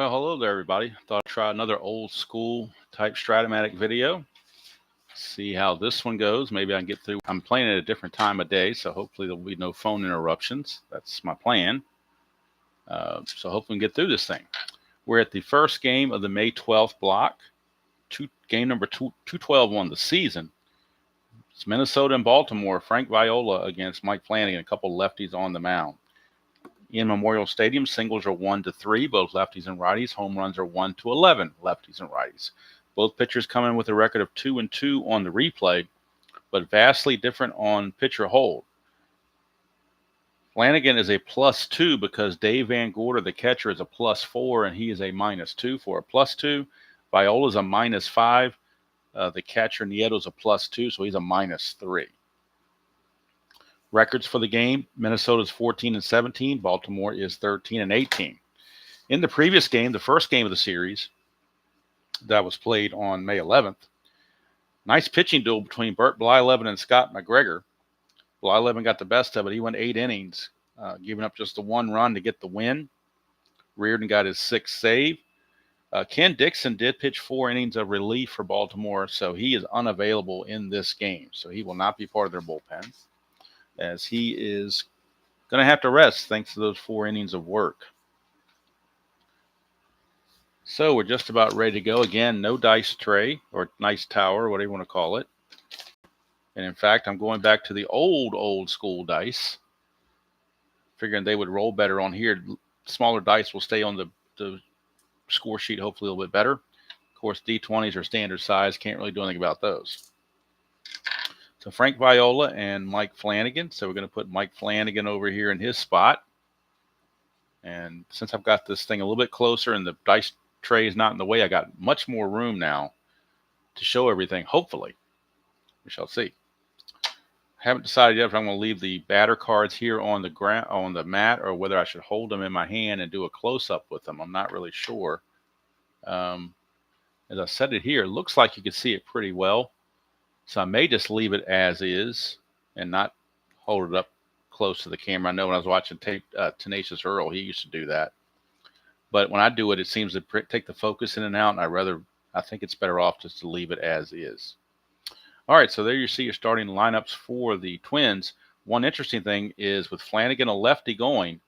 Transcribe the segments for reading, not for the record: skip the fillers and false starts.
Well, hello there, everybody. Thought I'd try another old school type Strat-O-Matic video. See how this one goes. Maybe I can get through. I'm playing at a different time of day, so hopefully there'll be no phone interruptions. That's my plan. So hopefully we can get through this thing. We're at the first game of the May 12th block. Game number 212 on the season. It's Minnesota and Baltimore. Frank Viola against Mike Flanagan. A couple lefties on the mound. In Memorial Stadium, singles are 1-3, both lefties and righties. Home runs are 1-11, lefties and righties. Both pitchers come in with a record of 2-2 on the replay, but vastly different on pitcher hold. Flanagan is a +2 because Dave Van Gorder, the catcher, is a +4, and he is a -2 for a +2. Viola is a -5. The catcher, Nieto, is a +2, so he's a -3. Records for the game: Minnesota's 14-17, Baltimore is 13-18. In the previous game, the first game of the series that was played on May 11th, nice pitching duel between Bert Blyleven and Scott McGregor. Blyleven got the best of it. He went 8 innings, giving up just the 1 run to get the win. Reardon got his 6th save. Ken Dixon did pitch 4 innings of relief for Baltimore, so he is unavailable in this game. So he will not be part of their bullpen, as he is going to have to rest thanks to those 4 innings of work. So we're just about ready to go. Again, no dice tray or nice tower, whatever you want to call it. And in fact, I'm going back to the old school dice, figuring they would roll better on here. Smaller dice will stay on the score sheet hopefully a little bit better. Of course, D20s are standard size. Can't really do anything about those. So Frank Viola and Mike Flanagan. So we're going to put Mike Flanagan over here in his spot. And since I've got this thing a little bit closer and the dice tray is not in the way, I got much more room now to show everything, hopefully. We shall see. I haven't decided yet if I'm going to leave the batter cards here on the ground, on the mat, or whether I should hold them in my hand and do a close-up with them. I'm not really sure. As I said it here, it looks like you can see it pretty well. So I may just leave it as is and not hold it up close to the camera. I know when I was watching Tenacious Earl, he used to do that. But when I do it, it seems to take the focus in and out, and I think it's better off just to leave it as is. All right, so there you see your starting lineups for the Twins. One interesting thing is with Flanagan, a lefty going,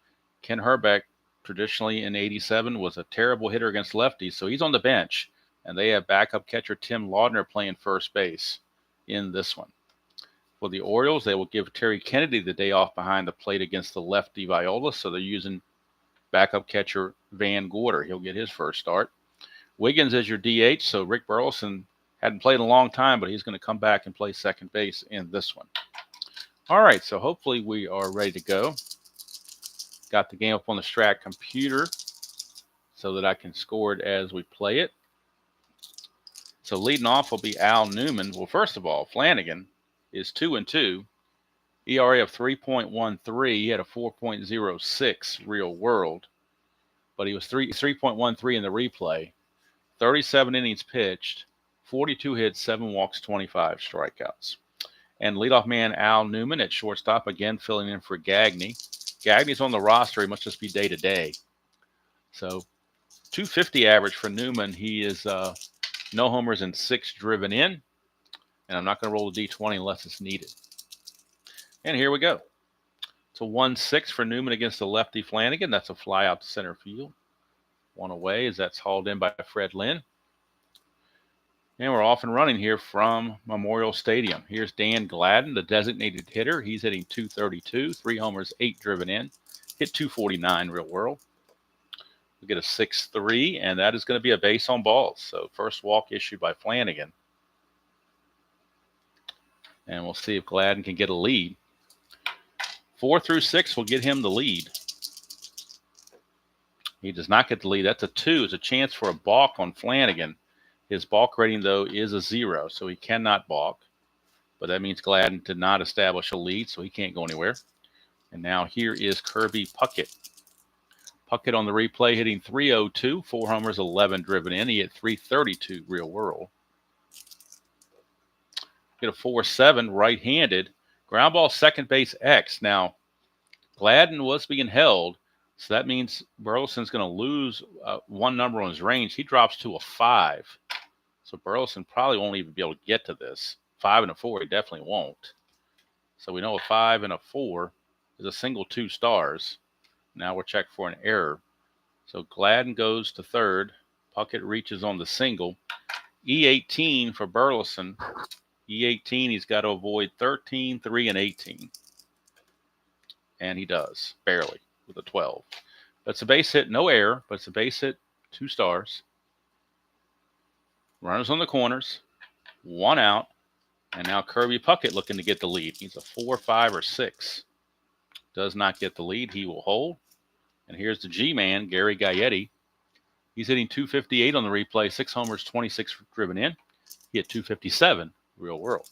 Ken Herbeck, traditionally in '87, was a terrible hitter against lefties, so he's on the bench, and they have backup catcher Tim Laudner playing first base in this one. For the Orioles, they will give Terry Kennedy the day off behind the plate against the lefty Viola, so they're using backup catcher Van Gorder. He'll get his first start. Wiggins is your DH, so Rick Burleson hadn't played in a long time, but he's going to come back and play second base in this one. All right, so hopefully we are ready to go. Got the game up on the Strat computer so that I can score it as we play it. So leading off will be Al Newman. Well, first of all, Flanagan is 2-2, ERA of 3.13. He had a 4.06 real world, but he was 3.13 in the replay. 37 innings pitched, 42 hits, 7 walks, 25 strikeouts. And leadoff man Al Newman at shortstop, again filling in for Gagne. Gagne's on the roster. He must just be day-to-day. So 250 average for Newman. He is no homers and 6 driven in. And I'm not going to roll the D20 unless it's needed. And here we go. It's a 1-6 for Newman against the lefty Flanagan. That's a fly out to center field. One away as that's hauled in by Fred Lynn. And we're off and running here from Memorial Stadium. Here's Dan Gladden, the designated hitter. He's hitting .232, 3 homers, 8 driven in. Hit .249 real world. We get a 6-3, and that is going to be a base on balls. So first walk issued by Flanagan. And we'll see if Gladden can get a lead. 4 through 6 will get him the lead. He does not get the lead. That's a 2. It's a chance for a balk on Flanagan. His balk rating, though, is a 0, so he cannot balk. But that means Gladden did not establish a lead, so he can't go anywhere. And now here is Kirby Puckett. Puckett on the replay hitting .302, 4 homers, 11 driven in. He hit .332 real world. Get a 4-7 right-handed. Ground ball second base X. Now, Gladden was being held, So that means Burleson's going to lose one number on his range. He drops to a 5. So Burleson probably won't even be able to get to this. 5 and a 4, he definitely won't. So we know a 5 and a 4 is a single 2 stars. Now we're checking for an error. So Gladden goes to third. Puckett reaches on the single. E18 for Burleson. E18, he's got to avoid 13, 3, and 18. And he does, barely, with a 12. But it's a base hit, no error, but it's a base hit, 2 stars. Runners on the corners, 1 out. And now Kirby Puckett looking to get the lead. He's a 4, 5, or 6. Does not get the lead. He will hold. And here's the G-man, Gary Gaetti. He's hitting 258 on the replay, 6 homers, 26 driven in. He hit 257, real world.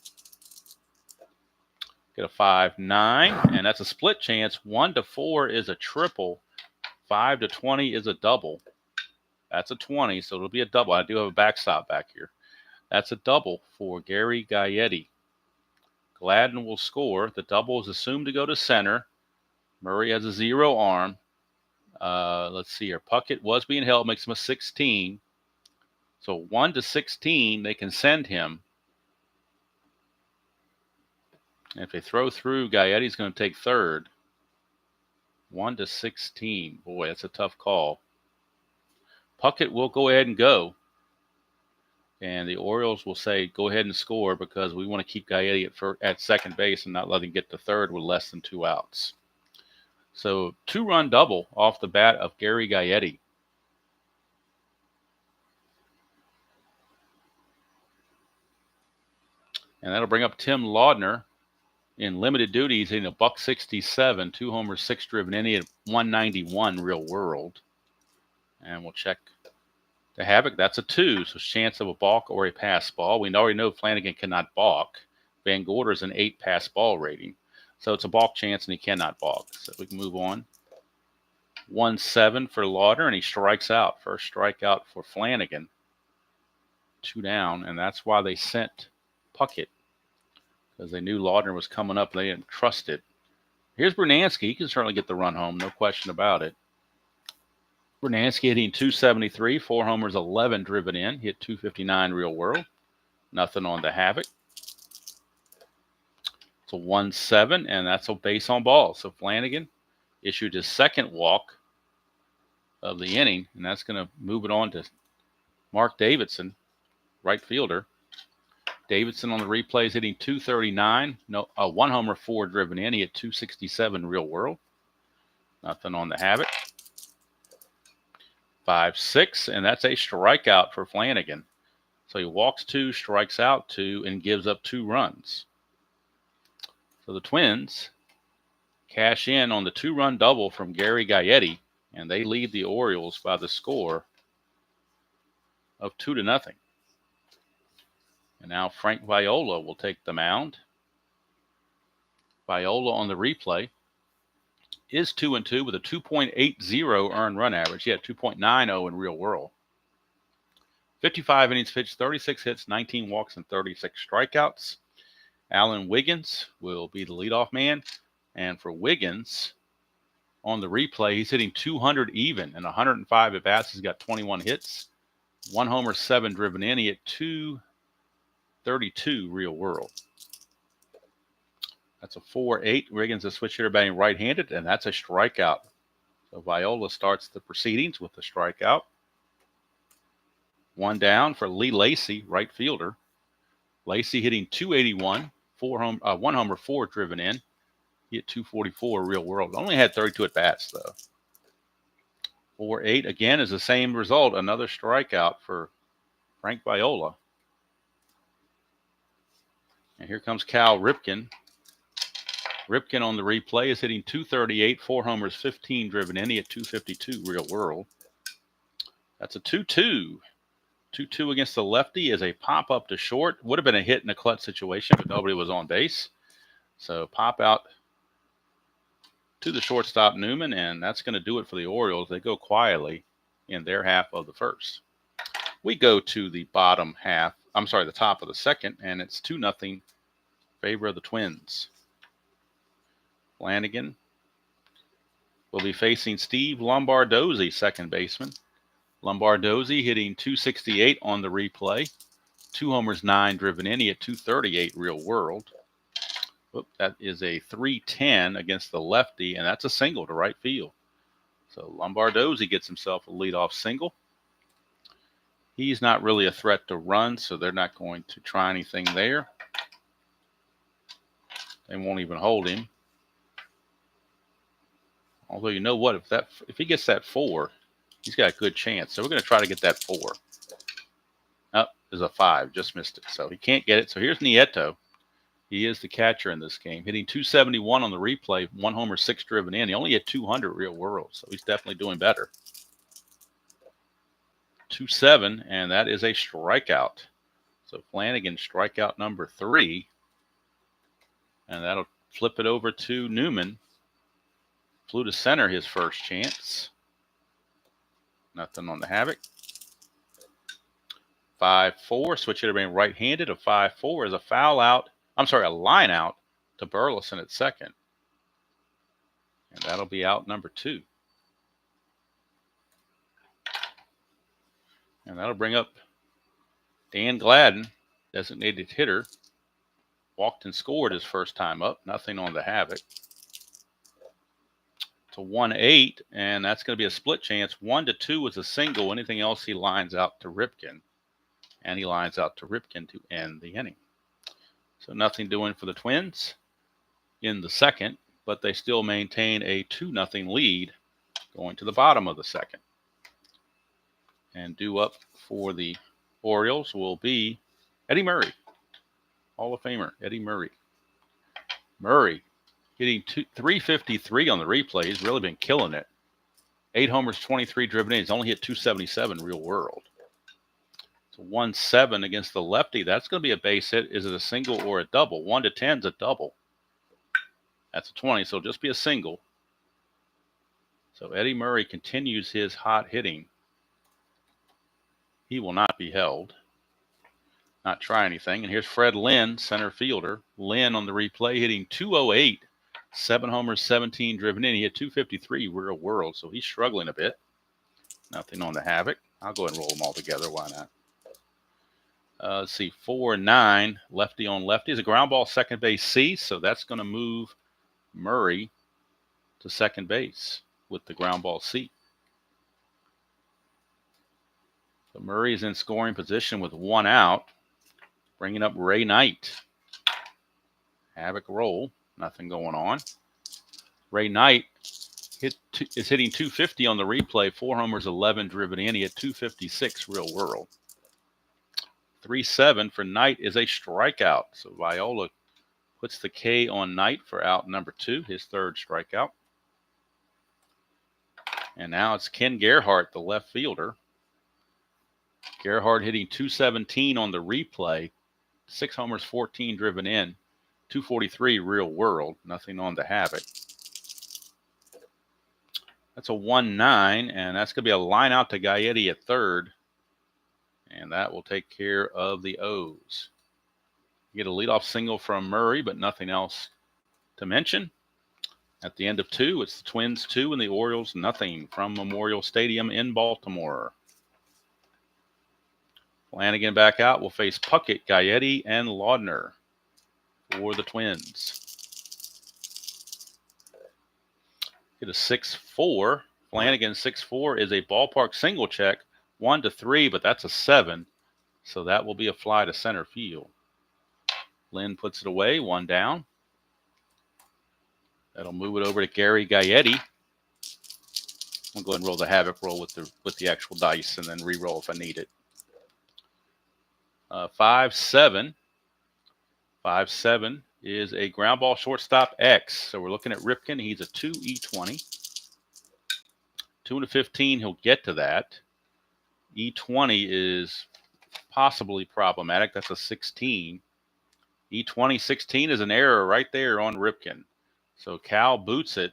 Get a 5-9, and that's a split chance. 1 to 4 is a triple. 5 to 20 is a double. That's a 20, so it'll be a double. I do have a backstop back here. That's a double for Gary Gaetti. Gladden will score. The double is assumed to go to center. Murray has a 0 arm. Let's see here. Puckett was being held, makes him a 16. So 1 to 16, they can send him. And if they throw through, Gaetti's going to take third. 1 to 16. Boy, that's a tough call. Puckett will go ahead and go. And the Orioles will say, go ahead and score because we want to keep Gaetti at second base and not let him get to third with less than 2 outs. So 2-run double off the bat of Gary Gaetti. And that'll bring up Tim Laudner in limited duty. He's hitting a $167, 2 homers, 6 driven in. He had 191 real world. And we'll check the havoc. That's a 2, so chance of a balk or a pass ball. We already know Flanagan cannot balk. Van Gorder's an 8 pass ball rating. So it's a balk chance, and he cannot balk. So we can move on. 1-7 for Laudner, and he strikes out. First strikeout for Flanagan. 2 down, and that's why they sent Puckett, because they knew Laudner was coming up. They didn't trust it. Here's Brunansky. He can certainly get the run home, no question about it. Brunansky hitting 273, 4 homers, 11 driven in. He hit 259 real world. Nothing on the havoc. It's a 1-7, and that's a base on ball. So Flanagan issued his second walk of the inning, and that's going to move it on to Mark Davidson, right fielder. Davidson on the replays hitting 239, 1 homer, 4 driven in. He hit 267 real world. Nothing on the havoc. 5-6, and that's a strikeout for Flanagan. So he walks 2, strikes out 2, and gives up 2 runs. So the Twins cash in on the 2-run double from Gary Gaetti, and they lead the Orioles by the score of 2-0. And now Frank Viola will take the mound. Viola on the replay is 2-2 with a 2.80 earned run average. He had 2.90 in real world. 55 innings pitched, 36 hits, 19 walks, and 36 strikeouts. Alan Wiggins will be the leadoff man. And for Wiggins, on the replay, he's hitting 200 even and 105 at bats. He's got 21 hits, 1 homer, 7 driven in. He hit 232 real world. That's a 4-8. Wiggins a switch hitter batting right-handed, and that's a strikeout. So Viola starts the proceedings with a strikeout. 1 down for Lee Lacy, right fielder. Lacy hitting 281, 1 homer, 4 driven in. He hit 244 real world. Only had 32 at bats though. 4-8 again is the same result. Another strikeout for Frank Viola. And here comes Cal Ripken. Ripken on the replay is hitting 238, 4 homers, 15 driven in. He hit 252 real world. That's a 2-2. 2-2 against the lefty is a pop up to short. Would have been a hit in a clutch situation, but nobody was on base. So pop out to the shortstop Newman, and that's going to do it for the Orioles. They go quietly in their half of the first. We go to the bottom half. I'm sorry, the top of the second, and it's 2-0 favor of the Twins. Flanagan will be facing Steve Lombardozzi, second baseman. Lombardozzi hitting 268 on the replay. 2 homers, 9 driven in. He hit 238 real world. Oop, that is a 310 against the lefty, and that's a single to right field. So Lombardozzi gets himself a leadoff single. He's not really a threat to run, so they're not going to try anything there. They won't even hold him. Although, you know what? If he gets that 4, he's got a good chance. So we're going to try to get that 4. Oh, there's a 5. Just missed it. So he can't get it. So here's Nieto. He is the catcher in this game, hitting 271 on the replay, 1 homer, 6 driven in. He only hit 200 real world, so he's definitely doing better. 2-7, and that is a strikeout. So Flanagan, strikeout number 3, and that'll flip it over to Newman. Flew to center his first chance. Nothing on the Havoc. 5-4, switch hitter being right-handed. A 5-4 is a foul out. I'm sorry, a line out to Burleson at second. And that'll be out number 2. And that'll bring up Dan Gladden, designated hitter. Walked and scored his first time up. Nothing on the Havoc. To 1-8, and that's going to be a split chance. 1-2 is a single. Anything else, he lines out to Ripken. And he lines out to Ripken to end the inning. So nothing doing for the Twins in the second, but they still maintain a 2-0 lead going to the bottom of the second. And due up for the Orioles will be Eddie Murray, Hall of Famer Eddie Murray. Murray hitting 353 on the replay. He's really been killing it. 8 homers, 23 driven in. He's only hit 277 real world. So 1-7 against the lefty. That's going to be a base hit. Is it a single or a double? 1-10 is a double. That's a 20, so it'll just be a single. So Eddie Murray continues his hot hitting. He will not be held. Not try anything. And here's Fred Lynn, center fielder. Lynn on the replay hitting 208. 7 homers, 17 driven in. He hit 253 real world, so he's struggling a bit. Nothing on the Havoc. I'll go ahead and roll them all together. Why not? Let's see, 4-9, lefty on lefty. Is a ground ball, second base C, so that's going to move Murray to second base with the ground ball C. So Murray is in scoring position with 1 out, bringing up Ray Knight. Havoc roll, nothing going on. Ray Knight is hitting 250 on the replay, 4 homers, 11 driven in. He hit 256 real world. 3-7 for Knight is a strikeout. So Viola puts the K on Knight for out number 2, his 3rd strikeout. And now it's Ken Gerhart, the left fielder. Gerhart hitting 217 on the replay, 6 homers, 14 driven in, 243 real world, nothing on the Havoc. That's a 1-9, and that's going to be a line out to Gaetti at 3rd. And that will take care of the O's. You get a leadoff single from Murray, but nothing else to mention. At the end of 2, it's the Twins 2 and the Orioles nothing from Memorial Stadium in Baltimore. Flanagan back out will face Puckett, Gaetti, and Laudner for the Twins. Get a 6-4. Flanagan 6-4 is a ballpark single check. 1-3, but that's a 7. So that will be a fly to center field. Lynn puts it away, 1 down. That'll move it over to Gary Gaetti. I'll go ahead and roll the Havoc roll with the actual dice and then re-roll if I need it. 5-7. 5-7 is a ground ball shortstop X. So we're looking at Ripken. He's a 2 E20. 2-15, he'll get to that. E20 is possibly problematic. That's a 16. E20, 16 is an error right there on Ripken. So Cal boots it.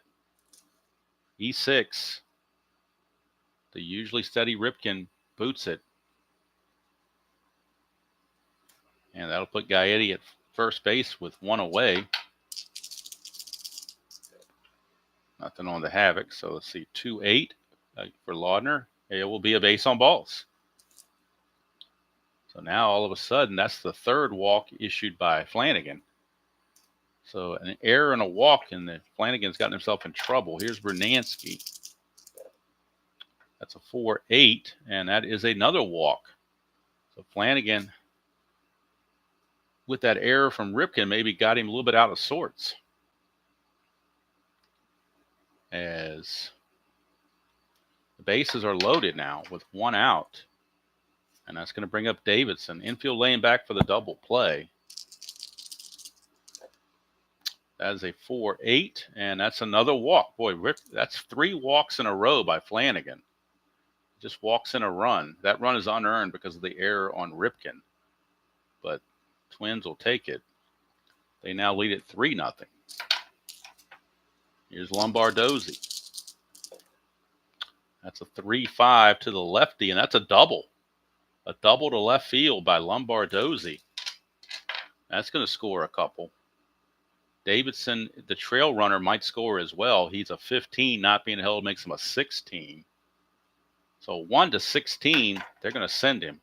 E6. The usually steady Ripken boots it. And that'll put Gaetti at first base with 1 away. Nothing on the Havoc. So let's see, 2-8 for Laudner. It will be a base on balls. So now all of a sudden, that's the third walk issued by Flanagan. So an error and a walk, and Flanagan's gotten himself in trouble. Here's Bernansky. That's a 4-8, and that is another walk. So Flanagan, with that error from Ripken, maybe got him a little bit out of sorts. As the bases are loaded now with one out. And that's going to bring up Davidson. Infield laying back for the double play. That is a 4-8, and that's another walk. Boy, that's 3 walks in a row by Flanagan. Just walks in a run. That run is unearned because of the error on Ripken. But Twins will take it. They now lead it 3-0. Here's Lombardozzi. That's a 3-5 to the lefty, and that's a double. A double to left field by Lombardozzi. That's going to score a couple. Davidson, the trail runner, might score as well. He's a 15, not being held makes him a 16. So 1-16, they're going to send him.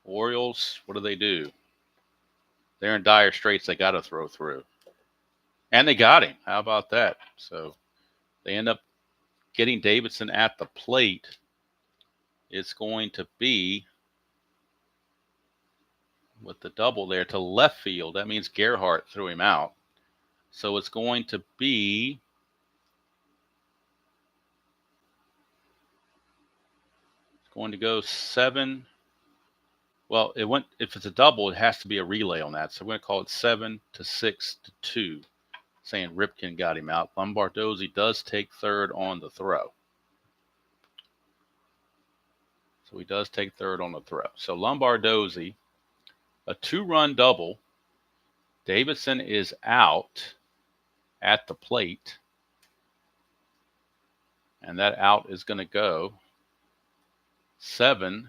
Orioles, what do? They're in dire straits. They got to throw through. And they got him. How about that? So they end up getting Davidson at the plate. It's going to be with the double there to left field. That means Gerhardt threw him out. So it's going to be go 7. Well, it went. If it's a double, it has to be a relay on that. So we're going to call it 7-6-2, saying Ripken got him out. Lombardozzi does take third on the throw. So he does take third on the throw. So Lombardozzi, a 2-run double. Davidson is out at the plate. And that out is going to go 7-6-2.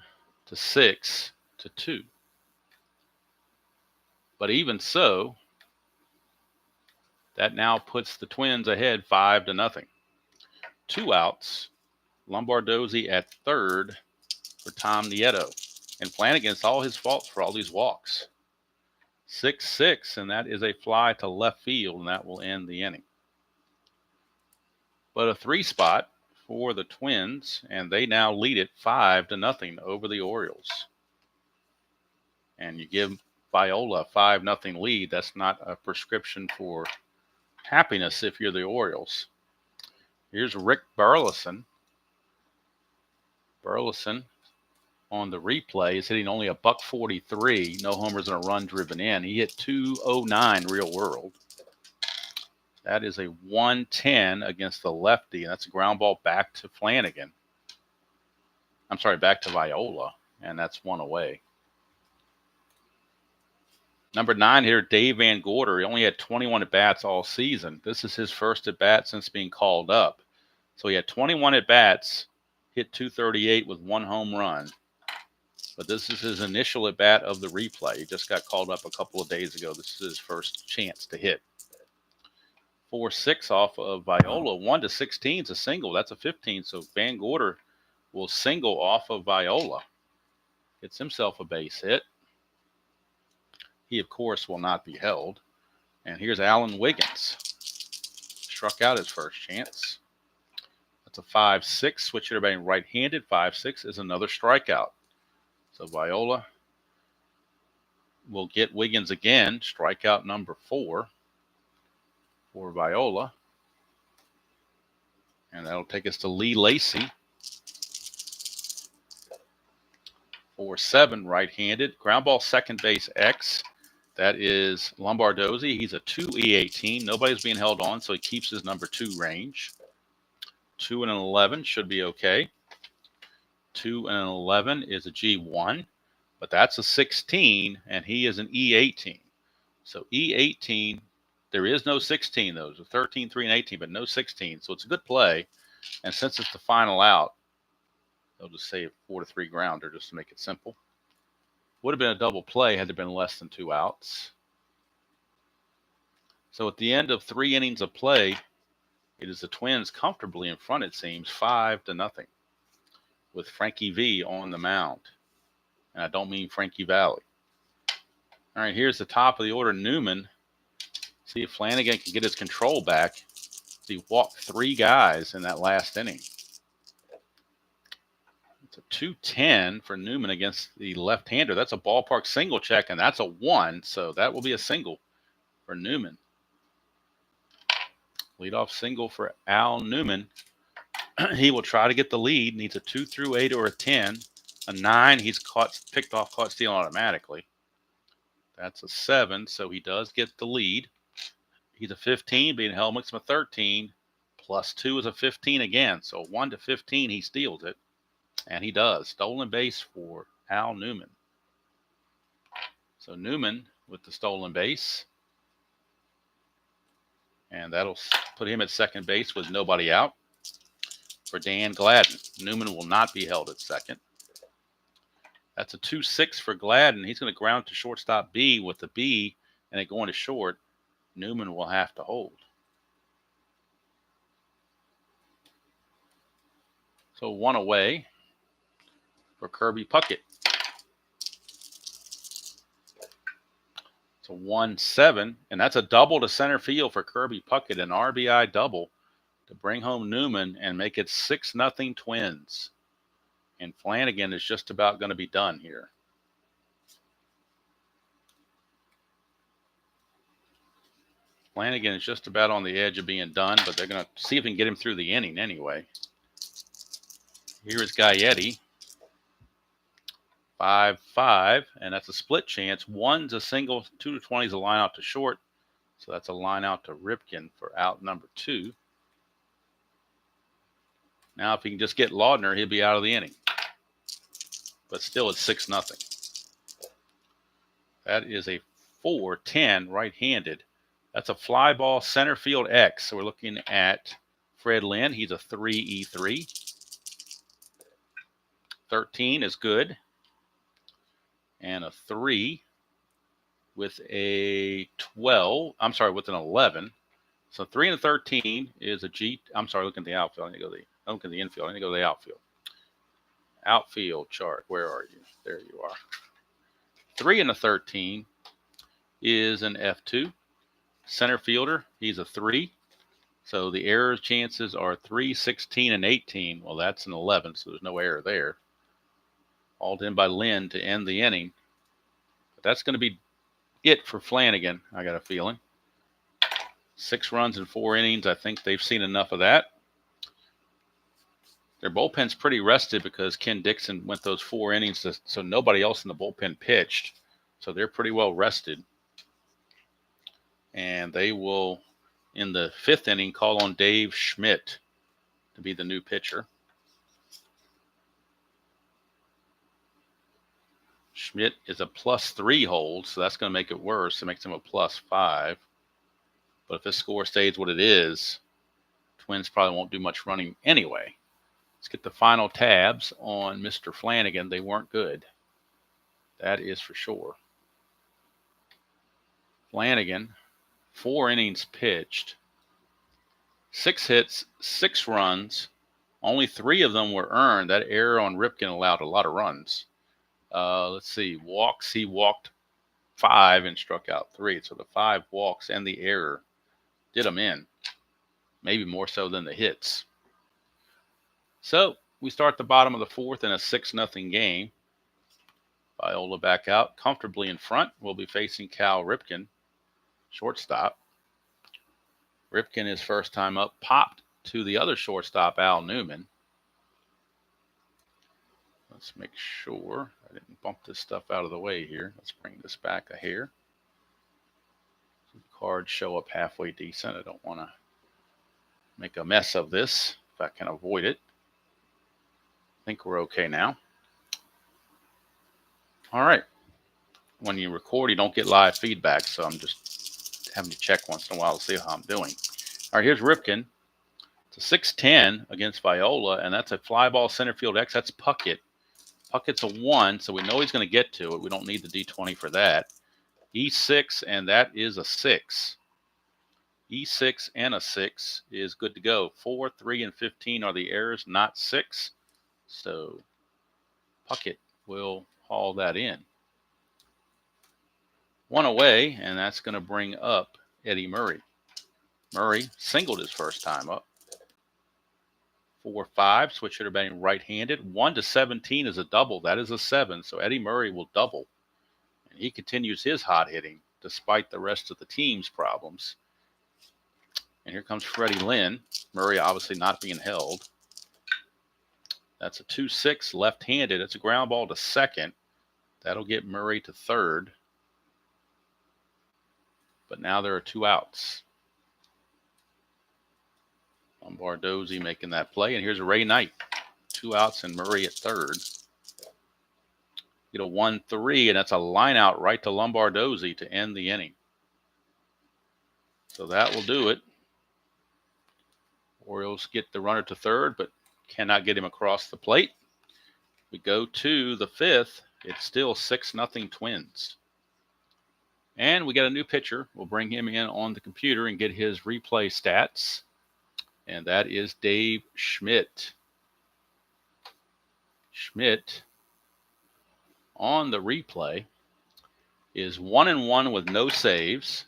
But even so, that now puts the Twins ahead 5-0. 2 outs. Lombardozzi at third for Tom Nieto. And Flanagan, it's all his fault for all these walks. 6-6, and that is a fly to left field, and that will end the inning. But a 3 spot for the Twins, and they now lead it 5-0 over the Orioles. And you give Viola a 5-0 lead. That's not a prescription for happiness if you're the Orioles. Here's Rick Burleson. Burleson on the replay is hitting only a $143. No homers and a run driven in. He hit .209 real world. That is a 110 against the lefty, and that's a ground ball back to Flanagan. I'm sorry, back to Viola, and that's 1 away. Number 9 here, Dave Van Gorder. He only had 21 at-bats all season. This is his first at-bat since being called up. So he had 21 at-bats, hit .238 with 1 home run. But this is his initial at-bat of the replay. He just got called up a couple of days ago. This is his first chance to hit. 4-6 off of Viola. 1-16 is a single. That's a 15. So Van Gorder will single off of Viola. Gets himself a base hit. He, of course, will not be held. And here's Alan Wiggins. Struck out his first chance. That's a 5-6. Switch to everybody right-handed. 5-6 is another strikeout. So Viola will get Wiggins again. Strikeout number 4 for Viola. And that'll take us to Lee Lacy. 4-7, right-handed. Ground ball, second base, X. That is Lombardozzi. He's a 2 E18. Nobody's being held on, so he keeps his number 2 range. 2 and an 11 should be okay. 2 and an 11 is a G1, but that's a 16, and he is an E18. So E18, there is no 16, though. There's a 13, 3, and 18, but no 16. So it's a good play. And since it's the final out, they'll just say a 4-3 grounder just to make it simple. Would have been a double play had there been less than 2 outs. So at the end of 3 innings of play, It is the Twins comfortably in front, it seems, 5-0, with Frankie V on the mound. And I don't mean Frankie Valli. All right, here's the top of the order, Newman. See if Flanagan can get his control back. He walked 3 guys in that last inning. It's a 2-10 for Newman against the left-hander. That's a ballpark single check, and that's a 1, so that will be a single for Newman. Leadoff single for Al Newman. He will try to get the lead. Needs a 2 through 8 or a 10. A 9, he's picked off, caught stealing automatically. That's a 7, so he does get the lead. He's a 15, being held makes him a 13. Plus 2 is a 15 again. So 1 to 15, he steals it. And he does. Stolen base for Al Newman. So Newman with the stolen base. And that'll put him at second base with nobody out for Dan Gladden. Newman will not be held at second. That's a 2-6 for Gladden. He's going to ground to shortstop B with the B, and it going to short. Newman will have to hold. So 1 away for Kirby Puckett. It's a 1-7, and that's a double to center field for Kirby Puckett, an RBI double to bring home Newman and make it 6-0 Twins. And Flanagan is just about going to be done here. Flanagan is just about on the edge of being done, but they're going to see if they can get him through the inning anyway. Here is Gaetti. 5-5, and that's a split chance. 1's a single, 2 to 20 is a line out to short. So that's a line out to Ripken for out number 2. Now, if he can just get Laudner, he'll be out of the inning. But still, it's 6-0. That is a 4-10 right-handed. That's a fly ball center field X. So we're looking at Fred Lynn. He's a 3-E3. 13 is good. And a 3 with a 12. I'm sorry, with an 11. So 3 and a 13 is a G. I'm sorry, looking at the outfield. I need to go to the, look at the infield. I need to go to the outfield. Outfield chart. Where are you? There you are. 3 and a 13 is an F2. Center fielder, he's a 3. So the error chances are 3, 16, and 18. Well, that's an 11, so there's no error there. Hauled in by Lynn to end the inning. But that's going to be it for Flanagan, I got a feeling. 6 runs in 4 innings. I think they've seen enough of that. Their bullpen's pretty rested because Ken Dixon went those 4 innings, so nobody else in the bullpen pitched. So they're pretty well rested. And they will, in the 5th inning, call on Dave Schmidt to be the new pitcher. Schmidt is a +3 hold, so that's going to make it worse. It makes him a +5. But if this score stays what it is, Twins probably won't do much running anyway. Let's get the final tabs on Mr. Flanagan. They weren't good. That is for sure. Flanagan, 4 innings pitched, 6 hits, 6 runs. Only 3 of them were earned. That error on Ripken allowed a lot of runs. Let's see. Walks, he walked 5 and struck out 3. So the 5 walks and the error did them in. Maybe more so than the hits. So we start the bottom of the 4th in a 6-0 game. Viola back out comfortably in front. We'll be facing Cal Ripken, shortstop. Ripken is first time up, popped to the other shortstop, Al Newman. Let's make sure I didn't bump this stuff out of the way here. Let's bring this back a hair. So the cards show up halfway decent. I don't want to make a mess of this if I can avoid it. I think we're okay now. All right. When you record, you don't get live feedback, so I'm just having to check once in a while to see how I'm doing. All right, here's Ripken. It's a 6-10 against Viola, and that's a fly ball center field X. That's Puckett. Puckett's a 1, so we know he's going to get to it. We don't need the D20 for that. E6, and that is a 6. E6 and a 6 is good to go. 4, 3, and 15 are the errors, not 6. So Puckett will haul that in. One away, and that's going to bring up Eddie Murray. Murray singled his first time up. 4, 5, switch hitter batting right-handed. 1 to 17 is a double. That is a 7, so Eddie Murray will double. And he continues his hot hitting despite the rest of the team's problems. And here comes Freddie Lynn. Murray obviously not being held. That's a 2-6 left-handed. It's a ground ball to second. That'll get Murray to third. But now there are 2 outs. Lombardozzi making that play. And here's a Ray Knight. 2 outs and Murray at third. Get a 1-3, and that's a line out right to Lombardozzi to end the inning. So that will do it. Orioles get the runner to third, but cannot get him across the plate. We go to the 5th. It's still 6-0 Twins. And we got a new pitcher. We'll bring him in on the computer and get his replay stats. And that is Dave Schmidt. Schmidt on the replay is 1-1 with no saves.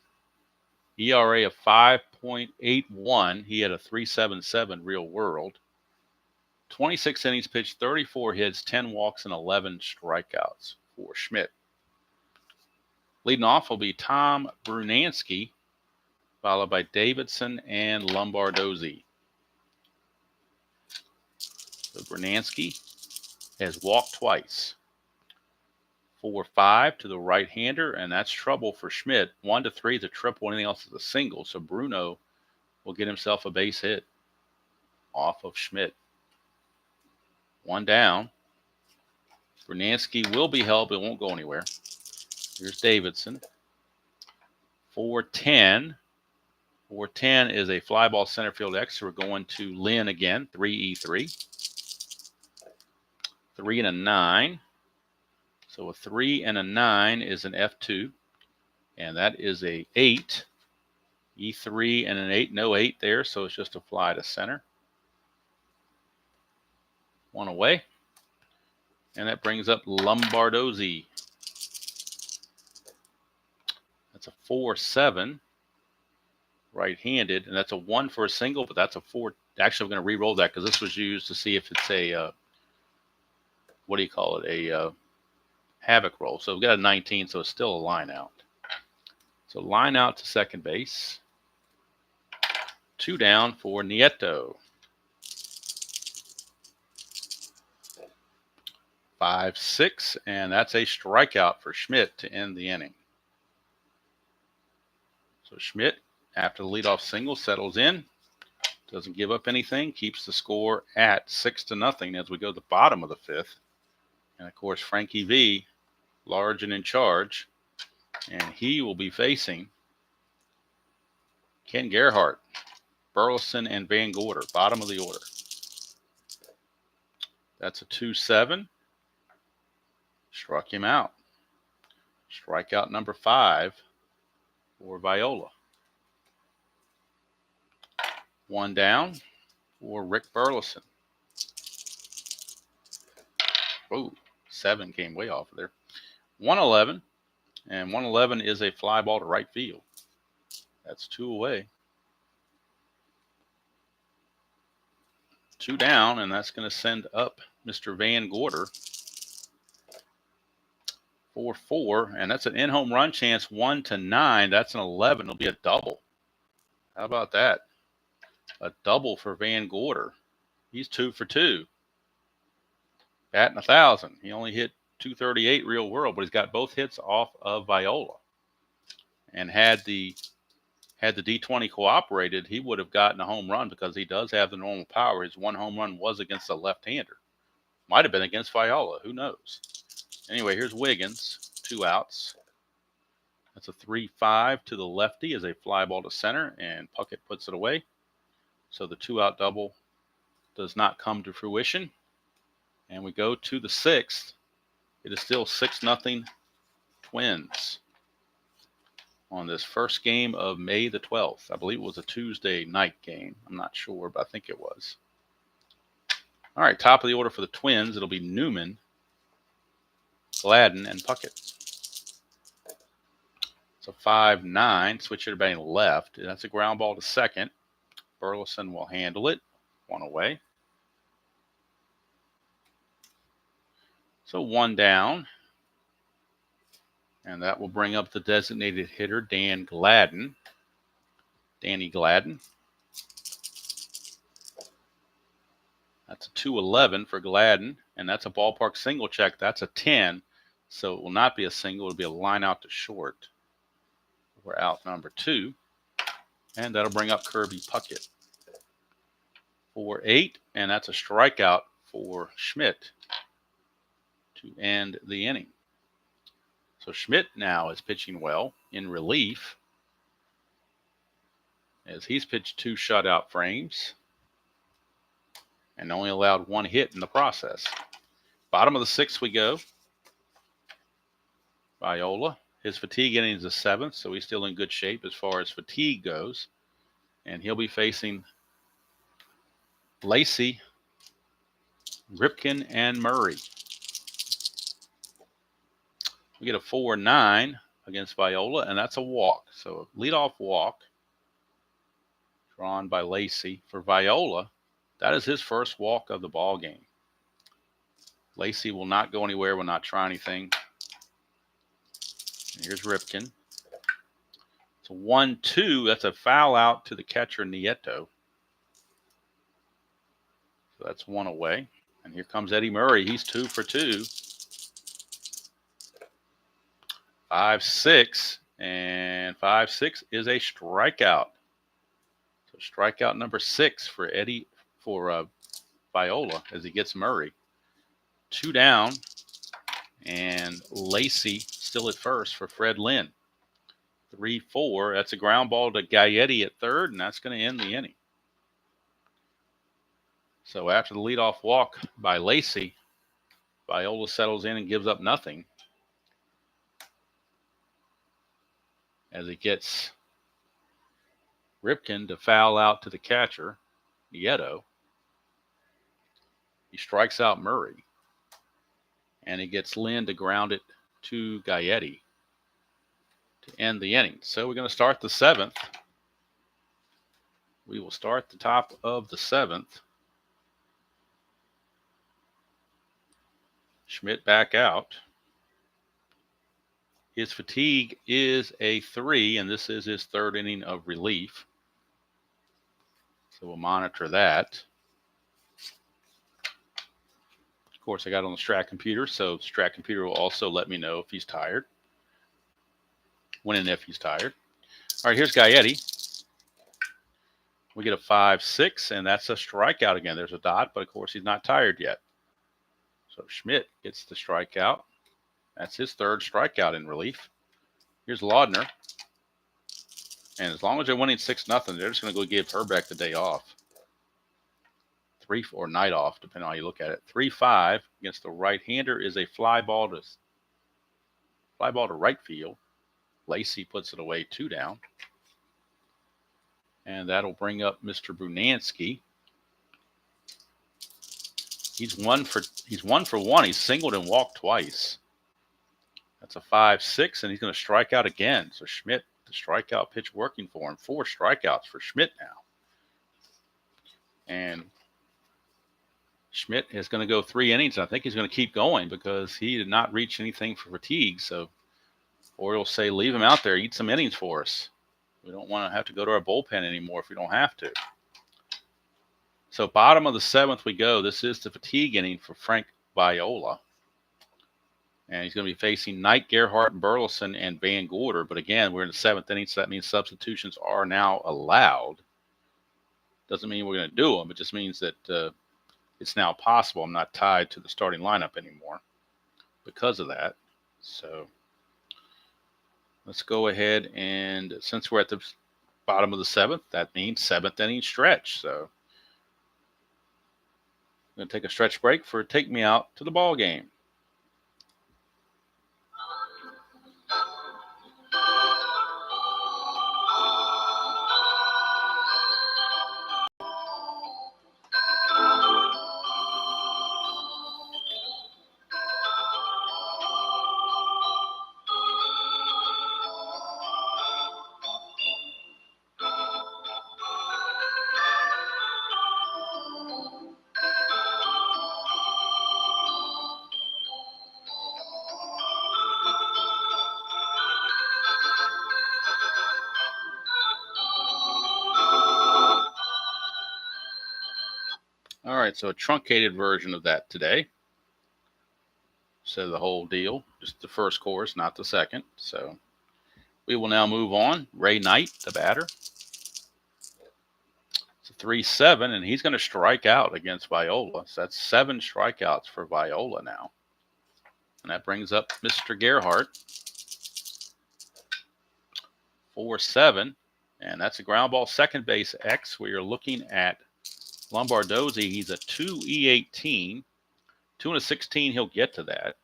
ERA of 5.81. He had a 3.77 real world. 26 innings pitched, 34 hits, 10 walks, and 11 strikeouts for Schmidt. Leading off will be Tom Brunansky, followed by Davidson and Lombardozzi. So Brunansky has walked twice. 4-5 to the right-hander, and that's trouble for Schmidt. 1-3 is a triple, anything else is a single. So Bruno will get himself a base hit off of Schmidt. 1 down. Brunansky will be held, but won't go anywhere. Here's Davidson. 4-10. 4-10 is a fly ball center field X. So we're going to Lynn again. 3-E-3. 3 and a 9. So a 3 and a 9 is an F2. And that is a 8. E3 and an 8. No 8 there, so it's just a fly to center. 1 away. And that brings up Lombardozzi. That's a 4-7. Right-handed. And that's a 1 for a single, but that's a 4. Actually, I'm going to re-roll that because this was used to see if it's a, what do you call it? A havoc roll. So we've got a 19, so it's still a line out. So line out to second base. 2 down for Nieto. 5-6, and that's a strikeout for Schmidt to end the inning. So Schmidt, after the leadoff single, settles in, doesn't give up anything, keeps the score at 6-0 as we go to the bottom of the 5th. And of course, Frankie V, large and in charge, and he will be facing Ken Gerhardt, Burleson, and Van Gorder, bottom of the order. That's a 2-7. Struck him out. Strikeout number 5 for Viola. 1 down for Rick Burleson. Oh, 7 came way off of there. 1-11, and 1-11 is a fly ball to right field. That's 2 away. 2 down, and that's going to send up Mr. Van Gorder. 4-4, and that's an in-home run chance, 1-9. That's an 11. It'll be a double. How about that? A double for Van Gorder. He's 2 for 2. Batting 1,000. He only hit 238 real world, but he's got both hits off of Viola. And had the D20 cooperated, he would have gotten a home run because he does have the normal power. His 1 home run was against a left-hander. Might have been against Viola. Who knows? Anyway, here's Wiggins. 2 outs. That's a 3-5 to the lefty as a fly ball to center, and Puckett puts it away. So the 2-out double does not come to fruition. And we go to the 6th. It is still 6-0 Twins. on this first game of May the 12th. I believe it was a Tuesday night game. I'm not sure, but I think it was. All right, top of the order for the Twins. It'll be Newman, Gladden, and Puckett. So 5-9. Switch hitter batting left. That's a ground ball to second. Burleson will handle it. One away. So one down. And that will bring up the designated hitter, Danny Gladden. That's a 2-11 for Gladden, and that's a ballpark single check. That's a 10, so it will not be a single. It'll be a line out to short. We're out number 2, and that'll bring up Kirby Puckett. 4-8, and that's a strikeout for Schmidt to end the inning. So Schmidt now is pitching well in relief, as he's pitched 2 shutout frames and only allowed 1 hit in the process. Bottom of the 6th we go. Viola. His fatigue inning is the 7th, so he's still in good shape as far as fatigue goes. And he'll be facing Lacey, Ripken, and Murray. We get a 4-9 against Viola, and that's a walk. So a leadoff walk drawn by Lacey. For Viola, that is his first walk of the ball game. Lacey will not go anywhere, will not try anything. And here's Ripken. It's a 1-2. That's a foul out to the catcher, Nieto. So that's 1 away. And here comes Eddie Murray. He's 2 for 2. 5-6. And 5-6 is a strikeout. So strikeout number 6 for Viola as he gets Murray. 2 down. And Lacey still at first for Fred Lynn. 3-4. That's a ground ball to Gaetti at third, and that's going to end the inning. So after the leadoff walk by Lacey, Viola settles in and gives up nothing as he gets Ripken to foul out to the catcher, Nieto. He strikes out Murray, and he gets Lynn to ground it to Gaetti to end the inning. So we're going to start the 7th. We will start the top of the 7th. Schmidt back out. His fatigue is a 3, and this is his 3rd inning of relief. So we'll monitor that. Of course, I got it on the Strat computer, so the Strat computer will also let me know if he's tired. When and if he's tired. All right, here's Gaetti. We get a 5-6, and that's a strikeout again. There's a dot, but of course he's not tired yet. So Schmidt gets the strikeout. That's his 3rd strikeout in relief. Here's Laudner. And as long as they're winning 6-0, they're just going to go give Herbeck the day off. Or night off, depending on how you look at it. 3-5 against the right-hander is a fly ball to right field. Lacey puts it away, 2 down. And that'll bring up Mr. Brunansky. He's one for 1. He's singled and walked twice. That's a 5-6, and he's going to strike out again. So Schmidt, the strikeout pitch working for him. 4 strikeouts for Schmidt now. And Schmidt is going to go 3 innings. I think he's going to keep going because he did not reach anything for fatigue. So, or he'll say, leave him out there, eat some innings for us. We don't want to have to go to our bullpen anymore if we don't have to. So bottom of the 7th we go. This is the fatigue inning for Frank Viola. And he's going to be facing Knight, Gerhardt, Burleson, and Van Gorder. But again, we're in the 7th inning, so that means substitutions are now allowed. Doesn't mean we're going to do them. It just means that it's now possible. I'm not tied to the starting lineup anymore because of that. So let's go ahead, and since we're at the bottom of the 7th, that means 7th inning stretch. So I'm going to take a stretch break for Take Me Out to the Ball Game. right, so a truncated version of that today. So the whole deal, just the first course, not the second. So we will now move on. Ray Knight, the batter. It's a 3-7, and he's going to strike out against Viola. So that's 7 strikeouts for Viola now. And that brings up Mr. Gerhardt. 4-7, and that's a ground ball. Second base X. We are looking at Lombardozzi. He's a 2 E18. 2 and a 16, he'll get to that.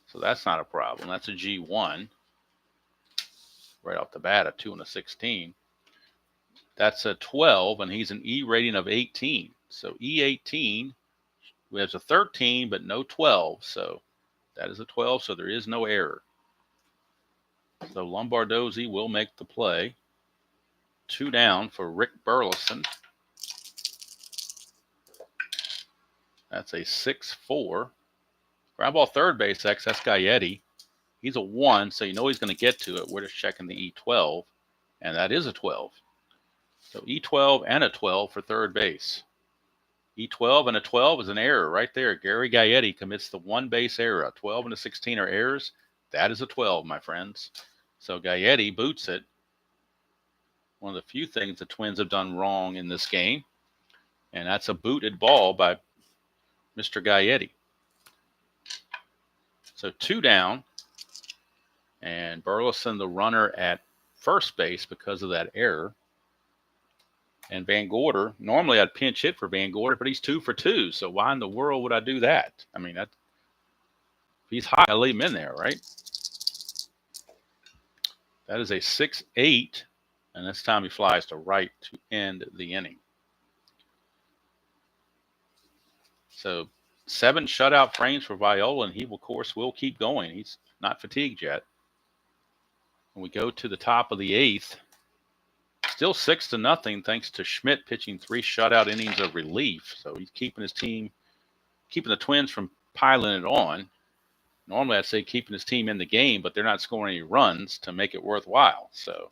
So that's not a problem. That's a G1. Right off the bat, a 2 and a 16. That's a 12, and he's an E rating of 18. So E18, we have a 13, but no 12. So that is a 12, so there is no error. So Lombardozzi will make the play. 2 down for Rick Burleson. That's a 6-4. Ground ball third base X, that's Gaetti. He's a 1, so you know he's going to get to it. We're just checking the E12, and that is a 12. So E12 and a 12 for third base. E12 and a 12 is an error right there. Gary Gaetti commits the 1 base error. A 12 and a 16 are errors. That is a 12, my friends. So Gaetti boots it. One of the few things the Twins have done wrong in this game, and that's a booted ball by Mr. Gaetti. So 2 down, and Burleson the runner at first base because of that error. And Van Gorder, normally I'd pinch hit for Van Gorder, but he's 2 for 2. So why in the world would I do that? I mean, if he's hot, I leave him in there, right? That is a 6-8, and this time he flies to right to end the inning. So 7 shutout frames for Viola, and he, of course, will keep going. He's not fatigued yet. And we go to the top of the 8th. Still 6-0, thanks to Schmidt pitching 3 shutout innings of relief. So he's keeping his team, keeping the Twins from piling it on. Normally I'd say keeping his team in the game, but they're not scoring any runs to make it worthwhile. So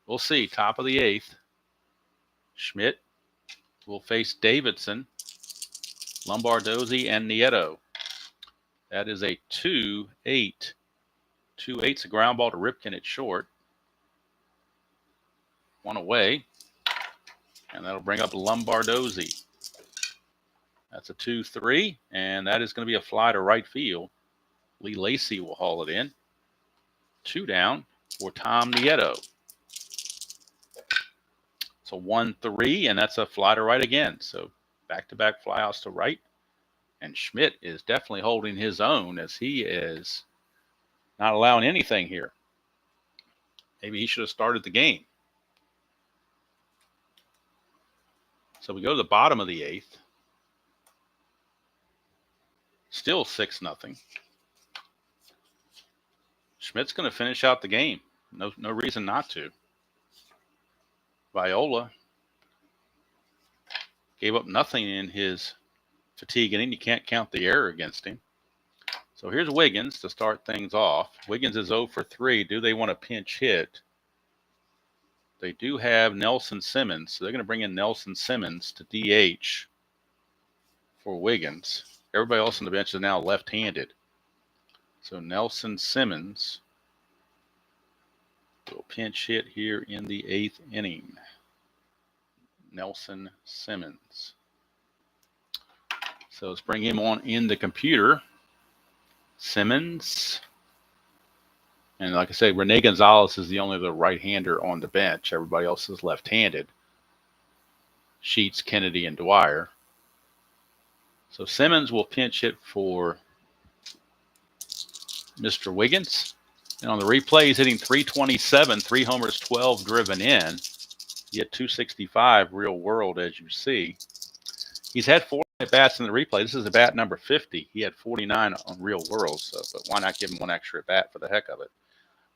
we'll see. Top of the 8th. Schmidt will face Davidson, Lombardozzi, and Nieto. That is a 2-8. 2-8's a ground ball to Ripken at short. 1 away. And that'll bring up Lombardozzi. That's a 2-3, and that is going to be a fly to right field. Lee Lacy will haul it in. 2 down for Tom Nieto. So 1-3, and that's a fly to right again. So back-to-back flyouts to right. And Schmidt is definitely holding his own as he is not allowing anything here. Maybe he should have started the game. So we go to the bottom of the 8th. Still 6-0. Schmidt's going to finish out the game. No reason not to. Viola gave up nothing in his fatigue inning. You can't count the error against him. So here's Wiggins to start things off. Wiggins is 0 for 3. Do they want to pinch hit? They do have Nelson Simmons. So they're going to bring in Nelson Simmons to DH for Wiggins. Everybody else on the bench is now left-handed. So Nelson Simmons will pinch hit here in the 8th inning. Nelson Simmons. So let's bring him on in the computer. Simmons. And like I said, Rene Gonzalez is the only other right-hander on the bench. Everybody else is left-handed. Sheets, Kennedy, and Dwyer. So Simmons will pinch hit for Mr. Wiggins. And on the replay, he's hitting .327, 3 homers, 12 driven in. He had .265 real world, as you see. He's had 4 at-bats in the replay. This is a bat number 50. He had 49 on real world, so but why not give him 1 extra at-bat for the heck of it?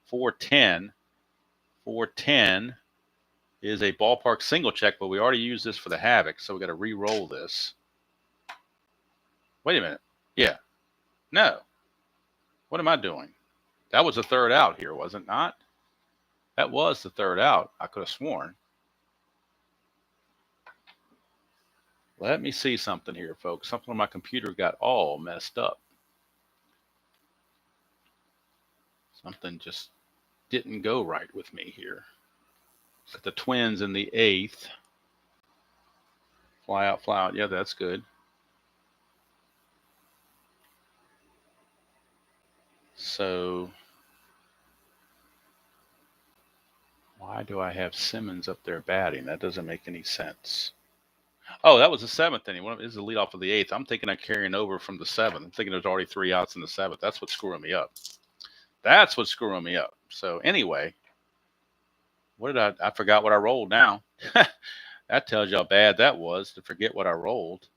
410. 410 is a ballpark single check, but we already used this for the Havoc, so we got to re-roll this. Wait a minute. Yeah. No. What am I doing? That was the 3rd out here, was it not? That was the 3rd out. I could have sworn. Let me see something here, folks. Something on my computer got all messed up. Something just didn't go right with me here. Got the Twins in the 8th. Fly out, fly out. Yeah, that's good. So why do I have Simmons up there batting? That doesn't make any sense. Oh, that was the 7th inning. This is the leadoff of the 8th. I'm thinking I'm carrying over from the 7th. I'm thinking there's already 3 outs in the 7th. That's what's screwing me up. That's what's screwing me up. So anyway, what did I forgot what I rolled now. That tells you how bad that was to forget what I rolled.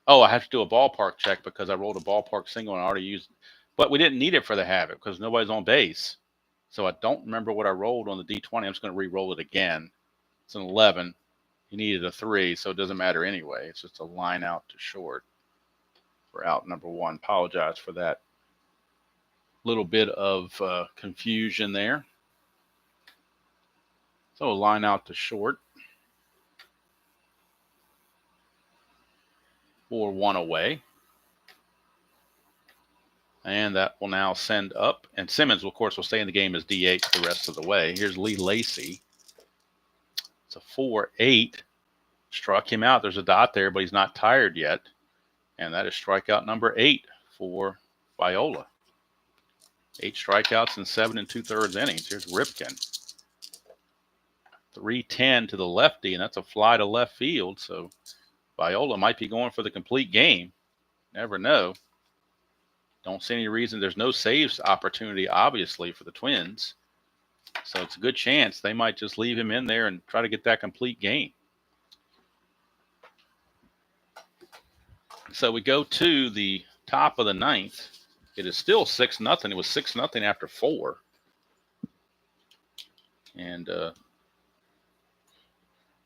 Oh, I have to do a ballpark check because I rolled a ballpark single and I already used it. But we didn't need it for the havoc because nobody's on base. So I don't remember what I rolled on the D20. I'm just going to re-roll it again. It's an 11. He needed a 3, so it doesn't matter anyway. It's just a line out to short for out number 1. Apologize for that little bit of confusion there. So a line out to short for 1 away. And that will now send up. And Simmons, of course, will stay in the game as DH the rest of the way. Here's Lee Lacy. It's a 4-8. Struck him out. There's a dot there, but he's not tired yet. And that is strikeout number 8 for Viola. 8 strikeouts in 7 2/3 innings. Here's Ripken. 3-10 to the lefty, and that's a fly to left field. So Viola might be going for the complete game. Never know. Don't see any reason. There's no saves opportunity, obviously, for the Twins. So it's a good chance they might just leave him in there and try to get that complete game. So we go to the top of the 9th. It is still 6-0. It was 6-0 after 4. And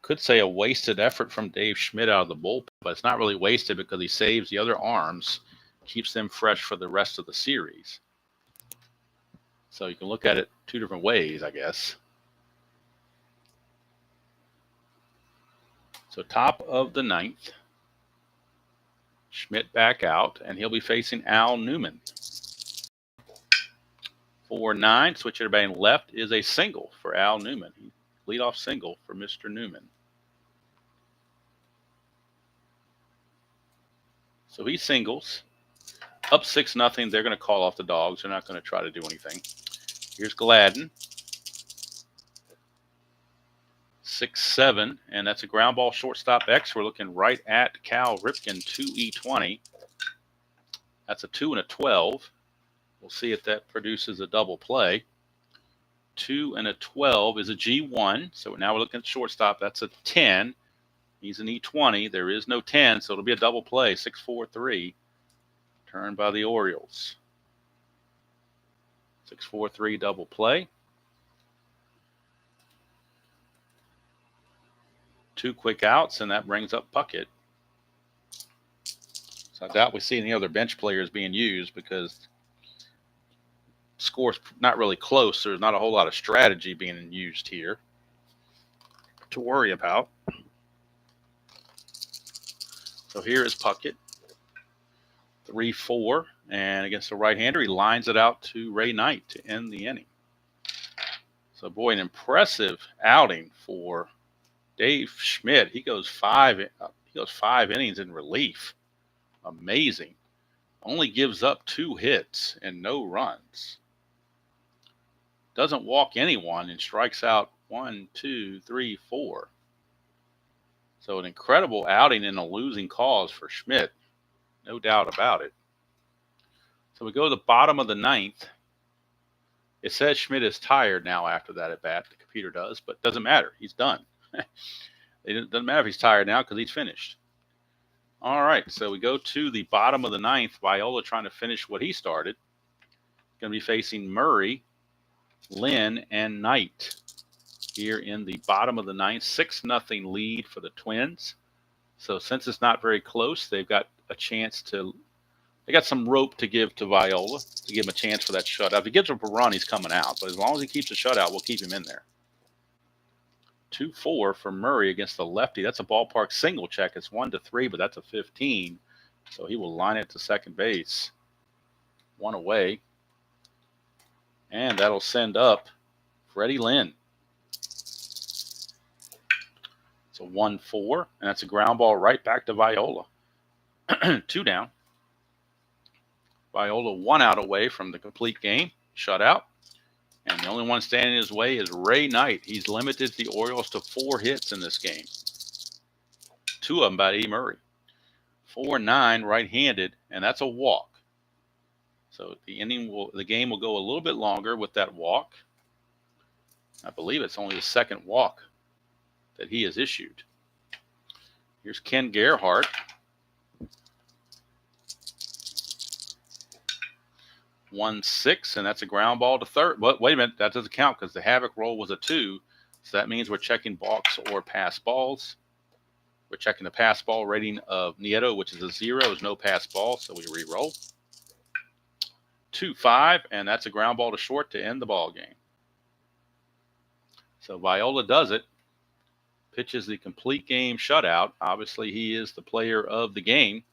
could say a wasted effort from Dave Schmidt out of the bullpen, but it's not really wasted because he saves the other arms, keeps them fresh for the rest of the series. So you can look at it 2 different ways, I guess. So top of the 9th. Schmidt back out, and he'll be facing Al Newman. 4-9, switch to batting left is a single for Al Newman. Leadoff single for Mr. Newman. So he singles. Up 6-0. They're going to call off the dogs. They're not going to try to do anything. Here's Gladden. 6-7, and that's a ground ball shortstop X. We're looking right at Cal Ripken, 2E20. That's a 2 and a 12. We'll see if that produces a double play. 2 and a 12 is a G1. So now we're looking at shortstop. That's a 10. He's an E20. There is no 10, so it'll be a double play. 6-4-3. Turned by the Orioles. 6-4-3 double play. 2 quick outs, and that brings up Puckett. So I doubt we see any other bench players being used because score's not really close. There's not a whole lot of strategy being used here to worry about. So here is Puckett. 3-4, and against the right-hander, he lines it out to Ray Knight to end the inning. So, boy, an impressive outing for Dave Schmidt. He goes 5 innings in relief. Amazing. Only gives up 2 hits and no runs. Doesn't walk anyone and strikes out 1, 2, 3, 4. So an incredible outing in a losing cause for Schmidt. No doubt about it. So we go to the bottom of the 9th. It says Schmidt is tired now after that at bat. The computer does, but it doesn't matter. He's done. It doesn't matter if he's tired now because he's finished. All right, so we go to the bottom of the 9th. Viola trying to finish what he started. Going to be facing Murray, Lynn, and Knight here in the bottom of the 9th. 6-0 lead for the Twins. So since it's not very close, they've got a chance to – they got some rope to give to Viola to give him a chance for that shutout. If he gives up a run, he's coming out. But as long as he keeps the shutout, we'll keep him in there. 2-4 for Murray against the lefty. That's a ballpark single check. It's 1-3, but that's a 15. So he will line it to second base. One away. And that'll send up Freddie Lynn. It's a 1-4, and that's a ground ball right back to Viola. 2 down. Viola 1 out away from the complete game, shutout. And the only one standing in his way is Ray Knight. He's limited the Orioles to 4 hits in this game. 2 of them by E. Murray. 4-9 right-handed, and that's a walk. So the game will go a little bit longer with that walk. I believe it's only the second walk that he has issued. Here's Ken Gerhardt. 1-6, and that's a ground ball to third. But wait a minute, that doesn't count because the havoc roll was a 2. So that means we're checking balks or pass balls. We're checking the pass ball rating of Nieto, which is a 0. There's no pass ball, so we re-roll. 2-5, and that's a ground ball to short to end the ball game. So Viola does it. Pitches the complete game shutout. Obviously, he is the player of the game.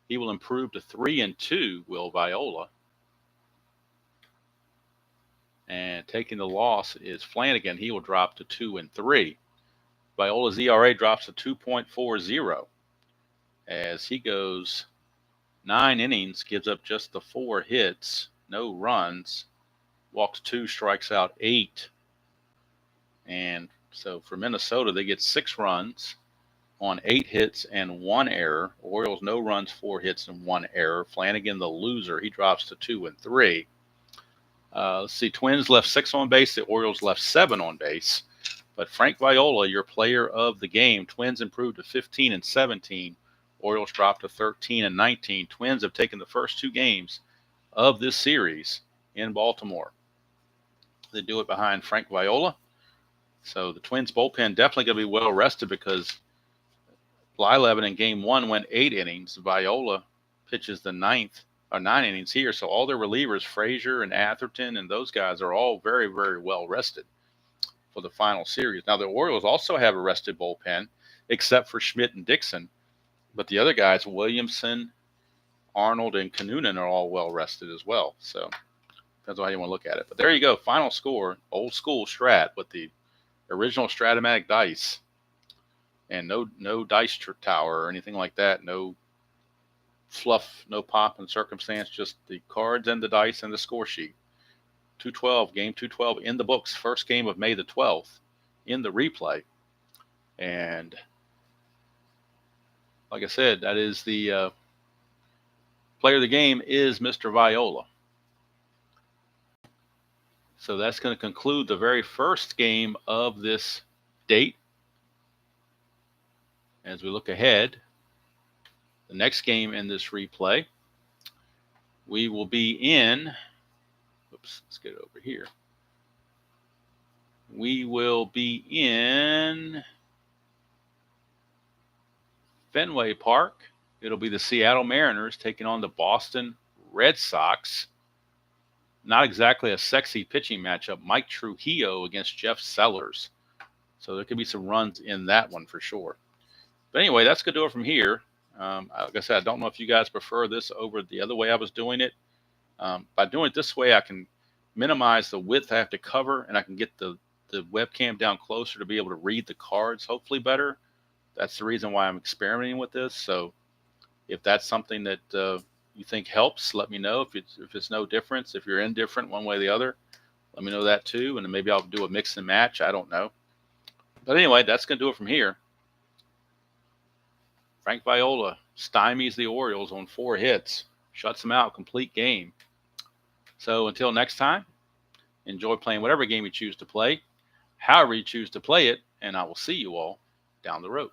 He will improve to 3-2, will Viola. And taking the loss is Flanagan. He will drop to 2-3. Viola's ERA drops to 2.40 as he goes 9 innings, gives up just the 4 hits, no runs, walks 2, strikes out 8. And so for Minnesota, they get 6 runs on 8 hits and 1 error. Orioles, no runs, 4 hits, and 1 error. Flanagan, the loser, he drops to 2-3. Let's see, Twins left 6 on base. The Orioles left 7 on base. But Frank Viola, your player of the game. Twins improved to 15-17. Orioles dropped to 13-19. Twins have taken the first 2 games of this series in Baltimore. They do it behind Frank Viola. So the Twins bullpen definitely going to be well rested because Blyleven in game 1 went 8 innings. Viola pitches the 9 innings here. So all their relievers, Frazier and Atherton and those guys are all very, very well rested for the final series. Now the Orioles also have a rested bullpen except for Schmidt and Dixon. But the other guys, Williamson, Arnold, and Kanunen are all well rested as well. So depends on how you want to look at it. But there you go. Final score, old school Strat with the original Strat-O-Matic dice. And no dice tower or anything like that. No fluff, no pomp and circumstance. Just the cards and the dice and the score sheet. 212, game 212 in the books. First game of May the 12th in the replay. And like I said, that is the player of the game is Mr. Viola. So that's going to conclude the very first game of this date. As we look ahead, the next game in this replay, we will be in, oops, let's get it over here. We will be in Fenway Park. It'll be the Seattle Mariners taking on the Boston Red Sox. Not exactly a sexy pitching matchup. Mike Trujillo against Jeff Sellers. So there could be some runs in that one for sure. But anyway, that's going to do it from here. Like I said, I don't know if you guys prefer this over the other way I was doing it. By doing it this way, I can minimize the width I have to cover, and I can get the webcam down closer to be able to read the cards hopefully better. That's the reason why I'm experimenting with this. So if that's something that you think helps, let me know. If it's no difference, if you're indifferent one way or the other, let me know that too. And then maybe I'll do a mix and match. I don't know. But anyway, that's going to do it from here. Frank Viola stymies the Orioles on 4 hits, shuts them out, complete game. So until next time, enjoy playing whatever game you choose to play, however you choose to play it, and I will see you all down the road.